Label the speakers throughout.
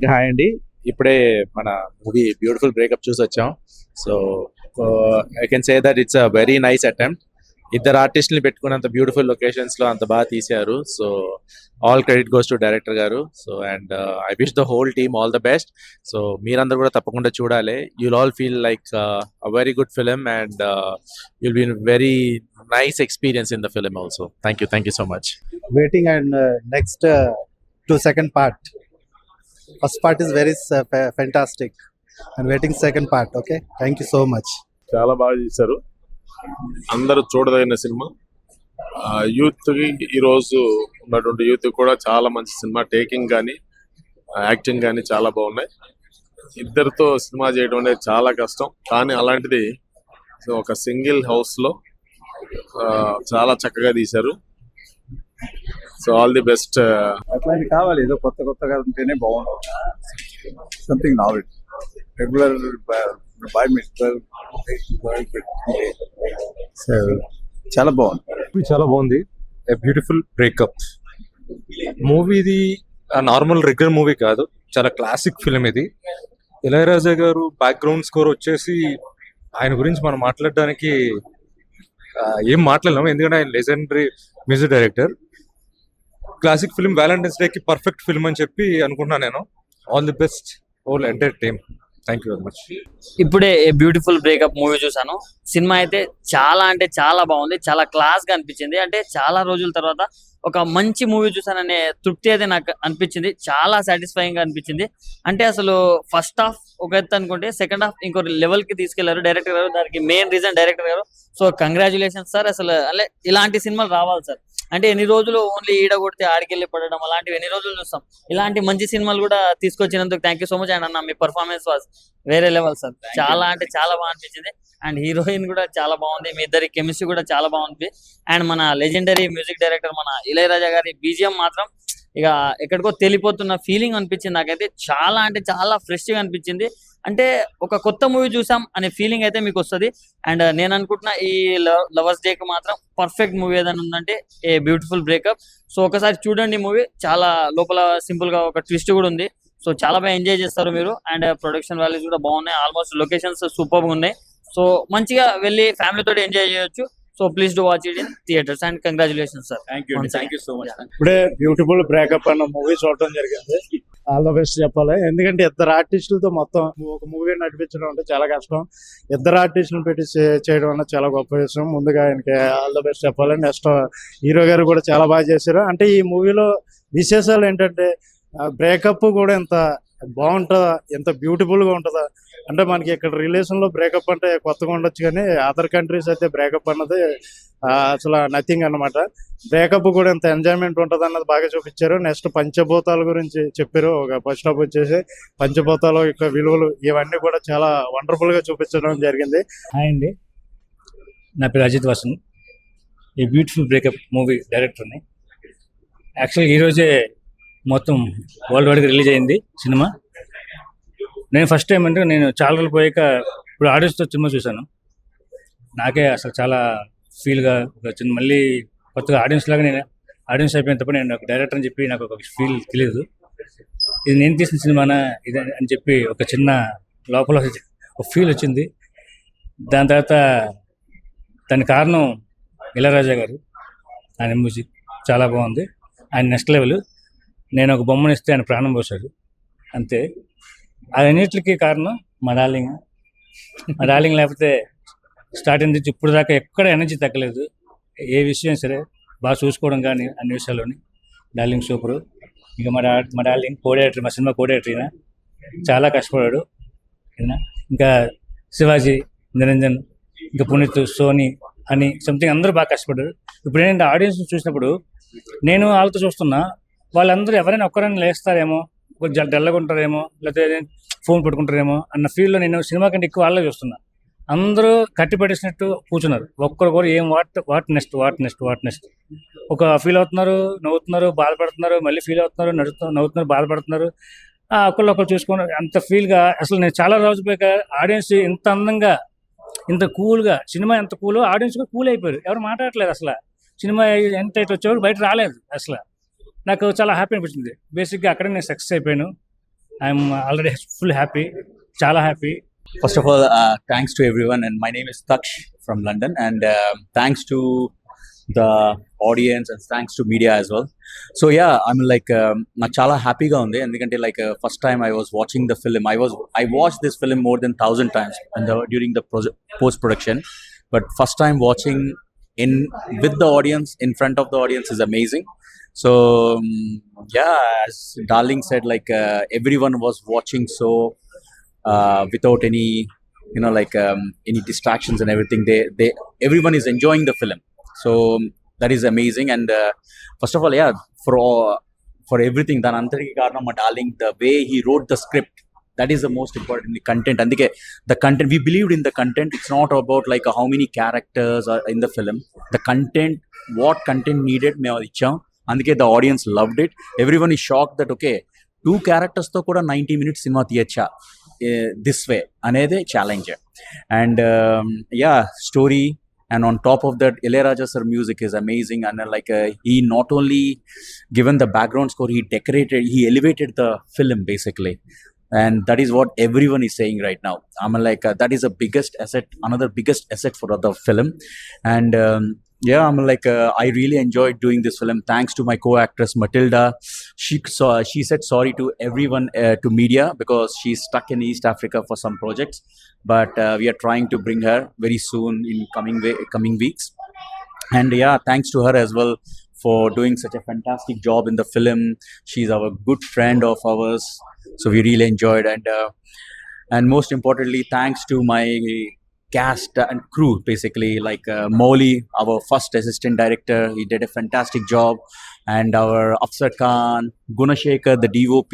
Speaker 1: అందరికి హాయ్ అండి. ఇప్పుడే మన మూవీ బ్యూటిఫుల్ బ్రేకప్ చూసి వచ్చాం. So I can say that it's a very nice attempt. ఇద్దరు ఆర్టిస్ట్ని పెట్టుకున్నంత బ్యూటిఫుల్ లొకేషన్స్ లో అంత బాగా తీశారు. So all credit goes to director గారు. So and I wish the whole team all the best. So మీరందరూ కూడా తప్పకుండా చూడాలి. You'll all feel like a very good film and you'll be very nice experience in the film also. Thank you so much.
Speaker 2: Waiting and next to second part. First part is very fantastic and waiting second part. Okay, thank you so much.
Speaker 3: చాలా బాగా చేశారు. అందరూ చూడదగిన cinema. Youth కి ఈరోజు ఉన్నటువంటి youth కూడా చాలా మంచి సినిమా. టేకింగ్ కానీ యాక్టింగ్ కానీ చాలా బాగున్నాయి. ఇద్దరితో సినిమా చేయడం అనేది చాలా కష్టం, కానీ అలాంటిది ఒక సింగిల్ హౌస్ లో చాలా చక్కగా తీశారు. So all the best.
Speaker 4: అట్లాంటి కావాలి, ఏదో కొత్త కొత్తగా ఉంటేనే బాగుంటుంది. Something novel regular by mister చాలా బాగుంది.
Speaker 5: చాలా బాగుంది. Beautiful breakup movie. ఇది నార్మల్ రెగ్యులర్ మూవీ కాదు, చాలా క్లాసిక్ ఫిలిం ఇది. ఇళయరాజా గారు బ్యాక్గ్రౌండ్ స్కోర్ వచ్చేసి ఆయన గురించి మనం మాట్లాడడానికి ఏం మాట్లాడలేము, ఎందుకంటే ఆయన legendary music director. Classic film, Valentine's day కి పర్ఫెక్ట్ ఫిల్మ్ అని చెప్పి అనుకుంటున్నాను నేను. All the best whole entire team. Thank you very much.
Speaker 6: ఇప్పుడే బ్యూటిఫుల్ బ్రేకప్ మూవీ చూసాను. సినిమా అయితే చాలా అంటే చాలా బాగుంది, చాలా క్లాస్ గా అనిపించింది. అంటే చాలా రోజుల తర్వాత ఒక మంచి మూవీ చూసాననే తృప్తి అయితే నాకు అనిపించింది. చాలా సాటిస్ఫైయింగ్ గా అనిపించింది. అంటే అసలు ఫస్ట్ హాఫ్ ఒక ఎత్తు అనుకుంటే సెకండ్ హాఫ్ ఇంకో లెవెల్ కి తీసుకెళ్లారు డైరెక్టర్ గారు. దానికి మెయిన్ రీజన్ డైరెక్టర్ గారు. So congratulations sir. అసలు అంటే ఇలాంటి సినిమాలు రావాలి సార్. అంటే ఎన్ని రోజులు ఓన్లీ ఈడ కొడితే ఆడికెళ్ళి పడడం అలాంటివి ఎన్ని రోజులు చూస్తాం. ఇలాంటి మంచి సినిమాలు కూడా తీసుకొచ్చినందుకు thank you so much. And అన్న మీ పర్ఫార్మెన్స్ వాజ్ వేరే లెవెల్ సార్. చాలా అంటే చాలా బాగా అనిపించింది. అండ్ హీరోయిన్ కూడా చాలా బాగుంది. మీ ఇద్దరి కెమిస్ట్రీ కూడా చాలా బాగుంది. అండ్ మన లెజెండరీ మ్యూజిక్ డైరెక్టర్ మన ఇళయరాజా గారి బీజిఎం మాత్రం ఇక ఎక్కడికో తెలిపోతున్న ఫీలింగ్ అనిపించింది నాకైతే. చాలా అంటే చాలా ఫ్రెష్ గా అనిపించింది. అంటే ఒక కొత్త మూవీ చూసాం అనే ఫీలింగ్ అయితే మీకు వస్తుంది. అండ్ నేను అనుకుంటున్నా ఈ లవర్స్ డే కి మాత్రం పర్ఫెక్ట్ మూవీ ఏదైనా ఉందంటే ఏ బ్యూటిఫుల్ బ్రేకప్. సో ఒకసారి చూడండి మూవీ. చాలా లోపల సింపుల్ గా ఒక ట్విస్ట్ కూడా ఉంది. సో చాలా బాగా ఎంజాయ్ చేస్తారు మీరు. అండ్ ప్రొడక్షన్ వాల్యూస్ కూడా బాగున్నాయి. ఆల్మోస్ట్ లొకేషన్స్ సూపర్ గా ఉన్నాయి. సో మంచిగా వెళ్ళి ఫ్యామిలీ తోటి ఎంజాయ్ చేయొచ్చు. So please do watch it in theatres. And congratulations sir.
Speaker 4: Thank you so much.
Speaker 2: ఇప్పుడే బ్యూటిఫుల్ బ్రేకప్ అన్న మూవీ చూడటం జరిగింది. ఆల్ ద బెస్ట్ చెప్పాలి, ఎందుకంటే ఇద్దరు ఆర్టిస్టులతో మొత్తం ఒక మూవీ నడిపించడం అంటే చాలా కష్టం. ఇద్దరు ఆర్టిస్టులను పెట్టి చేయడం అన్న చాలా గొప్ప విషయం. ముందుగా ఆయనకి ఆల్ ద బెస్ట్ చెప్పాలి. నెక్స్ట్ హీరో గారు కూడా చాలా బాగా చేశారు. అంటే ఈ మూవీలో విశేషాలు ఏంటంటే బ్రేకప్ కూడా ఎంత బాగుంటుందా, ఎంత బ్యూటిఫుల్ గా ఉంటుందా. అంటే మనకి ఇక్కడ రిలేషన్ లో బ్రేకప్ అంటే కొత్తగా ఉండొచ్చు, కానీ అదర్ కంట్రీస్ అయితే బ్రేకప్ అన్నది అసలు నథింగ్ అన్నమాట. బ్రేకప్ కూడా ఎంత ఎంజాయ్మెంట్ ఉంటుంది అన్నది బాగా చూపించారు. నెక్స్ట్ పంచభూతాల గురించి చెప్పారు. ఒక ఫస్ట్ హాఫ్ వచ్చేసి పంచభూతాల యొక్క విలువలు ఇవన్నీ కూడా చాలా వండర్ఫుల్ గా చూపించడం జరిగింది.
Speaker 7: హాయ్ అండి, నా పేరు అజిత్ వాసన్. ఈ బ్యూటిఫుల్ బ్రేకప్ మూవీ డైరెక్టర్ని. యాక్చువల్గా ఈరోజే మొత్తం వరల్డ్ వైడ్గా రిలీజ్ అయింది సినిమా. నేను ఫస్ట్ టైం అంటే నేను చాలా రోజులు పోయాక ఇప్పుడు ఆడియన్స్తో సినిమా చూశాను. నాకే అసలు చాలా ఫీల్గా వచ్చింది. మళ్ళీ కొత్తగా ఆడియన్స్ లాగా నేను ఆడియన్స్ అయిపోయిన తప్ప నేను ఒక డైరెక్టర్ అని చెప్పి నాకు ఒక ఫీల్ తెలియదు. ఇది నేను తీసిన సినిమానా ఇది అని చెప్పి ఒక చిన్న లోపల ఒక ఫీల్ వచ్చింది. దాని తర్వాత దాని కారణం ఇళయరాజా గారు. ఆయన మ్యూజిక్ చాలా బాగుంది. ఆయన నెక్స్ట్ లెవెల్. నేను ఒక బొమ్మను ఇస్తే ఆయన ప్రాణం పోసాడు అంతే. అన్నిటికీ కారణం మా డార్లింగ్. మా డార్లింగ్ లేకపోతే స్టార్టింగ్ నుంచి ఇప్పుడు దాకా ఎక్కడ ఎనర్జీ తగ్గలేదు. ఏ విషయం సరే బాగా చూసుకోవడం కానీ అన్ని విషయాల్లోని డార్లింగ్ సూపరు. ఇంకా మా డార్లింగ్ కోడేటర్, మా సినిమా కోడేటరీనా చాలా కష్టపడాడు. ఇంకా శివాజీ, నిరంజన్, ఇంకా పునీత్, సోనీ అని సంథింగ్ అందరూ బాగా కష్టపడ్డారు. ఇప్పుడు ఏంటంటే ఆడియన్స్ చూసినప్పుడు నేను వాళ్ళతో చూస్తున్నా, వాళ్ళందరూ ఎవరైనా ఒక్కరైనా లేస్తారేమో, కొంచెం డల్గా ఉంటారేమో, లేకపోతే ఫోన్ పట్టుకుంటారేమో అన్న ఫీల్డ్లో నేను సినిమా కంటే ఎక్కువ వాళ్ళే చూస్తున్నా. అందరూ కట్టి పట్టేసినట్టు కూర్చున్నారు. ఒక్కరు కూడా ఏం వాట్ నెక్స్ట్ ఒక ఫీల్ అవుతున్నారు, నవ్వుతున్నారు, బాధపడుతున్నారు, మళ్ళీ ఫీల్ అవుతున్నారు, నవ్వుతున్నారు, బాధపడుతున్నారు. ఒకళ్ళు చూసుకున్నారు. అంత ఫీల్గా అసలు నేను చాలా రోజులపైగా ఆడియన్స్ ఇంత అందంగా, ఇంత కూల్గా, సినిమా ఎంత కూల్, ఆడియన్స్ కూడా కూల్ అయిపోయారు. ఎవరు మాట్లాడట్లేదు అసలు. సినిమా ఎంత అయితే వచ్చేవాడు బయట రాలేదు అసలు. నాకు చాలా హ్యాపీ అనిపించింది. బేసిక్గా అక్కడే నేను సక్సెస్ అయిపోయాను. ఐఎమ్ ఆల్రెడీ ఫుల్ హ్యాపీ, చాలా happy.
Speaker 8: First of all, thanks to everyone, and my name is Taksh from London, and thanks to the audience and thanks to media as well. So yeah, I'm like నాకు చాలా హ్యాపీగా ఉంది ఎందుకంటే like first time I was watching the film, I watched this film more than 1,000 times during the post production, but first time watching in with the audience, in front of the audience, is amazing. So yeah, as Darling said, like everyone was watching so without any any distractions and everything. They everyone is enjoying the film, so that is amazing. And first of all, yeah, for everything dan antariki karanam ma Darling, the way he wrote the script, that is the most important. The content, andike the content, we believed in the content. It's not about like how many characters are in the film. The content, what content needed మేము ఇచ్చాం, అందుకే the audience loved it. Everyone is shocked that okay, 2 characters తో కూడా 90 minutes cinema తీయచ్చా this way అనేది challenge. And yeah, story, and on top of that, Ilayaraja sir music is amazing. And like he not only given the background score, he elevated the film basically, and that is what everyone is saying right now. I'm like that is the biggest asset, another biggest asset for the film. And yeah, I'm like I really enjoyed doing this film. Thanks to my co-actress Matilda. She said sorry to everyone, to media, because she's stuck in East Africa for some projects, but we are trying to bring her very soon in coming weeks. And yeah, thanks to her as well for doing such a fantastic job in the film. She's our good friend of ours, so we really enjoyed. And most importantly, thanks to my cast and crew, basically, like Moli, our first assistant director, he did a fantastic job, and our Afsar Khan, Gunashekhar, the DOP,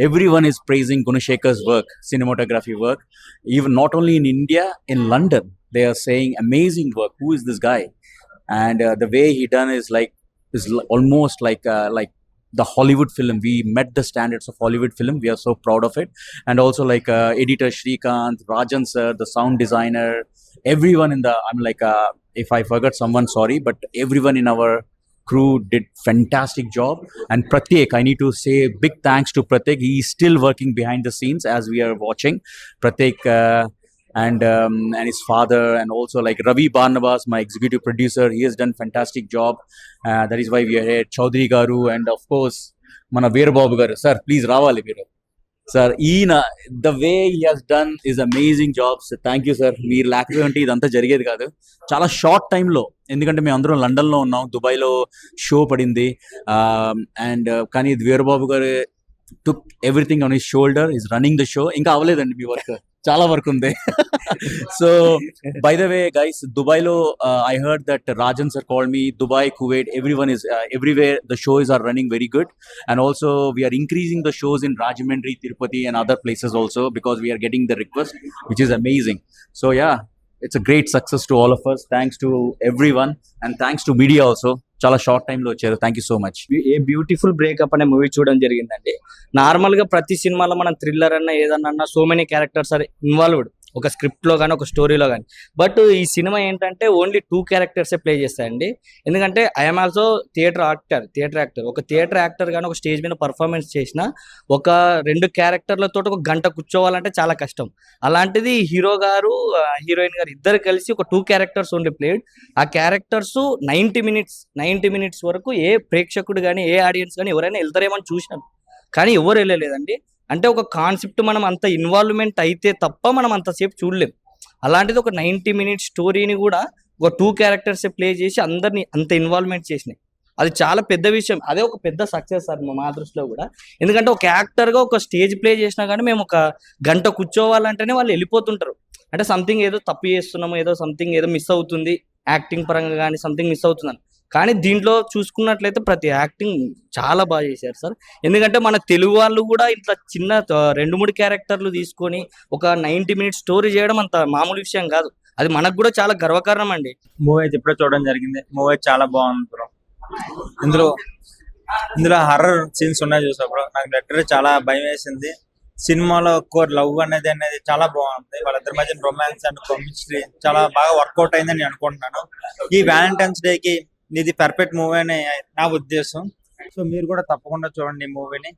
Speaker 8: everyone is praising Gunashekar's work, cinematography work. Even not only in India, in London, they are saying amazing work. Who is this guy? And the way he done is almost like the Hollywood film. We met the standards of Hollywood film. We are so proud of it. And also like editor Shrikant, Rajan sir, the sound designer, everyone in the, I'm like if I forgot someone, sorry, but everyone in our crew did fantastic job. And Pratyek, I need to say big thanks to Pratyek. He is still working behind the scenes as we are watching. Pratyek and his father, and also like Ravi Barnabas, my executive producer, he has done fantastic job. That is why we are here. Chaudhary garu, and of course mana Veerbabu garu, sir, please ravali మీరు sir. The way he has done is amazing job. So thank you sir. మీరు లేకపోతే ఇదంతా జరిగేది కాదు. చాలా short టైంలో, ఎందుకంటే మేము అందరం లండన్లో ఉన్నాం, దుబాయ్లో షో పడింది, అండ్ కానీ వీరబాబు గారు took everything on his shoulder. He's running the show. ఇంకా అవ్వలేదండి మీ వర్క్, చాలా వర్క్ ఉంది. So by the way guys, Dubai lo I heard that Rajan sir called me. Dubai, Kuwait, everyone is everywhere the shows are running very good, and also we are increasing the shows in Rajahmundry, Tirupati and other places also, because we are getting the request, which is amazing. So yeah, it's a great success to all of us. Thanks to everyone, and thanks to media also. చాలా short టైంలో వచ్చారు. Thank you so much.
Speaker 9: A beautiful breakup అనే movie చూడడం జరిగిందండి. Normal గా ప్రతి సినిమాలో మనం థ్రిల్లర్ అన్న ఏదన్నా so many characters are involved, ఒక స్క్రిప్ట్ లో కానీ ఒక స్టోరీలో కానీ. బట్ ఈ సినిమా ఏంటంటే ఓన్లీ 2 క్యారెక్టర్సే ప్లే చేస్తాయండి. ఎందుకంటే ఐఎమ్ ఆల్సో థియేటర్ యాక్టర్. ఒక థియేటర్ యాక్టర్ కానీ ఒక స్టేజ్ మీద పర్ఫార్మెన్స్ చేసిన ఒక 2 క్యారెక్టర్లతో ఒక గంట కూర్చోవాలంటే చాలా కష్టం. అలాంటిది హీరో గారు హీరోయిన్ గారు ఇద్దరు కలిసి ఒక 2 క్యారెక్టర్స్ ఓన్లీ ప్లేడ్. ఆ క్యారెక్టర్స్ 90 మినిట్స్ వరకు ఏ ప్రేక్షకుడు కానీ ఏ ఆడియన్స్ కానీ ఎవరైనా వెళ్తారేమని చూశాను, కానీ ఎవరు వెళ్ళలేదండి. అంటే ఒక కాన్సెప్ట్ మనం అంత ఇన్వాల్వ్మెంట్ అయితే తప్ప మనం అంతసేపు చూడలేం. అలాంటిది ఒక 90 మినిట్స్ స్టోరీని కూడా ఒక 2 క్యారెక్టర్స్ ప్లే చేసి అందరినీ అంత ఇన్వాల్వ్మెంట్ చేసినాయి. అది చాలా పెద్ద విషయం. అదే ఒక పెద్ద సక్సెస్ సార్ మా దృష్టిలో కూడా. ఎందుకంటే ఒక యాక్టర్గా ఒక స్టేజ్ ప్లే చేసినా కానీ మేము ఒక గంట కూర్చోవాలంటేనే వాళ్ళు వెళ్ళిపోతుంటారు. అంటే సంథింగ్ ఏదో తప్పు చేస్తున్నాము, ఏదో సంథింగ్ ఏదో మిస్ అవుతుంది, యాక్టింగ్ పరంగా కానీ సంథింగ్ మిస్ అవుతుందని. కానీ దీంట్లో చూసుకున్నట్లయితే ప్రతి యాక్టింగ్ చాలా బాగా చేశారు సార్. ఎందుకంటే మన తెలుగు వాళ్ళు కూడా ఇట్లా చిన్న 2-3 క్యారెక్టర్లు తీసుకొని ఒక 90 మినిట్స్ స్టోరీ చేయడం అంత మామూలు విషయం కాదు. అది మనకు కూడా చాలా గర్వకారణం అండి.
Speaker 10: మూవీ అయితే ఇప్పుడే చూడడం జరిగింది. మూవీ చాలా బాగుంది బ్రో. ఇందులో హర్రర్ సీన్స్ ఉన్నాయి చూసా బ్రో, నాకు లెటర్ చాలా భయం వేసింది. సినిమాలో కోర్ లవ్ అనేది చాలా బాగుంది. వాళ్ళిద్దరి మధ్య రొమాన్స్ అండ్ కెమిస్ట్రీ చాలా బాగా వర్కౌట్ అయిందని నేను అనుకుంటున్నాను. ఈ వ్యాలంటైన్స్ డేకి ఇది పర్ఫెక్ట్ మూవీ అని నా ఉద్దేశం. సో మీరు కూడా తప్పకుండా చూడండి ఈ మూవీని.